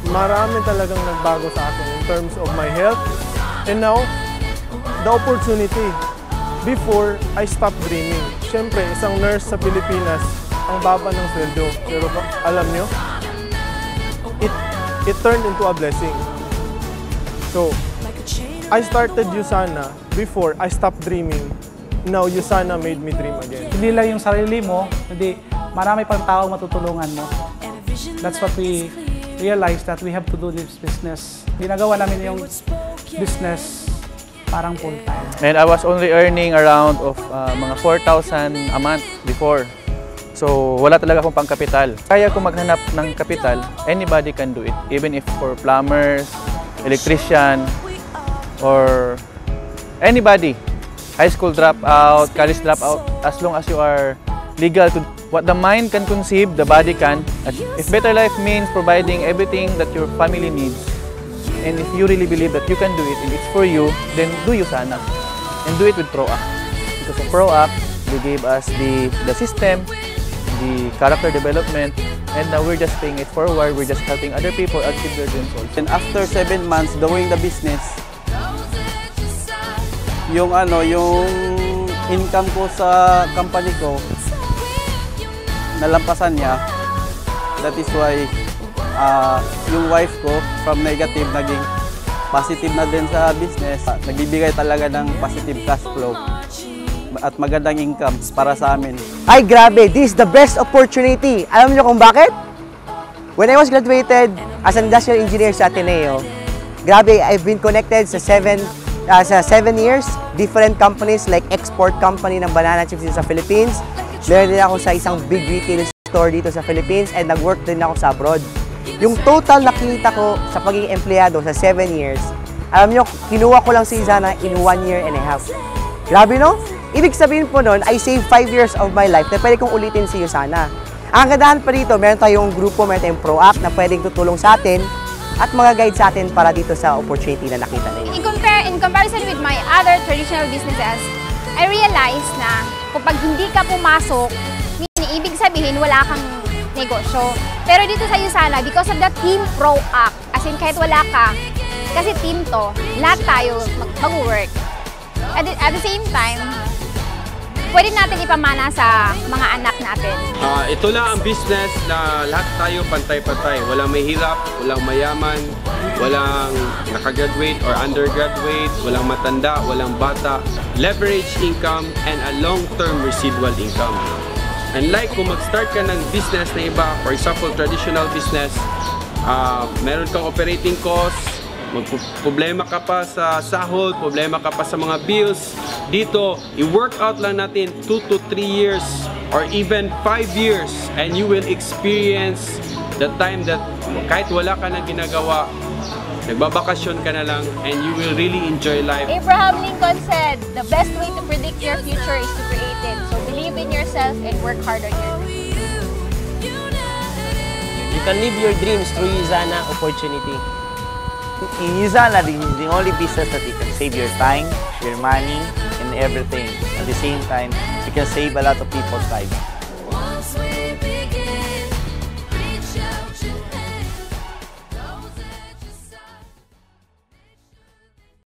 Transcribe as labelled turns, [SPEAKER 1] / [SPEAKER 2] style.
[SPEAKER 1] marami talagang nagbago sa akin in terms of my health. And now, the opportunity. Before, I stopped dreaming. Siyempre, isang nurse sa Pilipinas, ang baba ng sweldo. Pero alam nyo, it turned into a blessing. So, I started USANA before I stopped dreaming. Now, USANA made me dream again.
[SPEAKER 2] Hindi lang yung sarili mo, hindi marami pang taong matutulungan mo. That's what we realized, that we have to do this business. Ginagawa namin yung business parang full-time.
[SPEAKER 3] And I was only earning around of mga 4,000 a month before. So wala talaga akong pangkapital. Kaya kung maghanap ng kapital, anybody can do it. Even if for plumbers, electrician, or anybody. High school dropout, college dropout, as long as you are legal to what the mind can conceive, the body can. If Better Life means providing everything that your family needs, and if you really believe that you can do it and it's for you, then do USANA. And do it with ProAct. Because of ProAct, they gave us the system, the character development, and now we're just paying it forward. We're just helping other people achieve their dreams also.
[SPEAKER 4] And after 7 months doing the business, yung income ko sa company ko, nalampasan niya. That is why yung wife ko from negative naging positive na din sa business. Nagbibigay talaga ng positive cash flow at magandang income para sa amin.
[SPEAKER 5] Ay grabe, this is the best opportunity. Alam niyo kung bakit? When I was graduated as an industrial engineer sa Ateneo, grabe, I've been connected sa 7 years, different companies like export company ng banana chips dito sa Philippines. Meron din ako sa isang big retail store dito sa Philippines and nag-work din ako sa abroad. Yung total nakita ko sa pagiging empleyado sa 7 years, alam nyo, kinuha ko lang si USANA in 1 year and a half. Grabe no? Ibig sabihin po nun, I saved 5 years of my life na pwede kong ulitin si USANA. Ang kagandahan pa dito, meron tayong grupo, meron tayong ProAct na pwedeng tutulong sa atin at mga guide sa atin para dito sa opportunity na nakita ninyo.
[SPEAKER 6] In comparison with my other traditional businesses, I realized na kapag hindi ka pumasok, ibig sabihin wala kang negosyo. Pero dito sa USANA, because of the Team ProAct, as in kahit wala ka, kasi team to, lahat tayo mag-work. At the same time, pwede natin ipamana sa mga anak natin.
[SPEAKER 7] Ito lang ang business na lahat tayo pantay-pantay. Walang mahirap, walang mayaman, walang nakagraduate or undergraduate, walang matanda, walang bata. Leverage income and a long-term residual income. And like kung mag-start ka ng business na iba, for example, traditional business, meron kang operating costs, problema ka pa sa sahod, problema ka pa sa mga bills. Dito, i-work out lang natin 2 to 3 years or even 5 years and you will experience the time that kahit wala ka na ginagawa, nagbabakasyon ka na lang and you will really enjoy life.
[SPEAKER 6] Abraham Lincoln said, the best way to predict your future is to create it. So believe in yourself and work hard on your dreams.
[SPEAKER 8] You can live your dreams through USANA opportunity.
[SPEAKER 5] In USANA, this is the only business that you can save your time, your money, and everything. At the same time, you can save a lot of people's lives.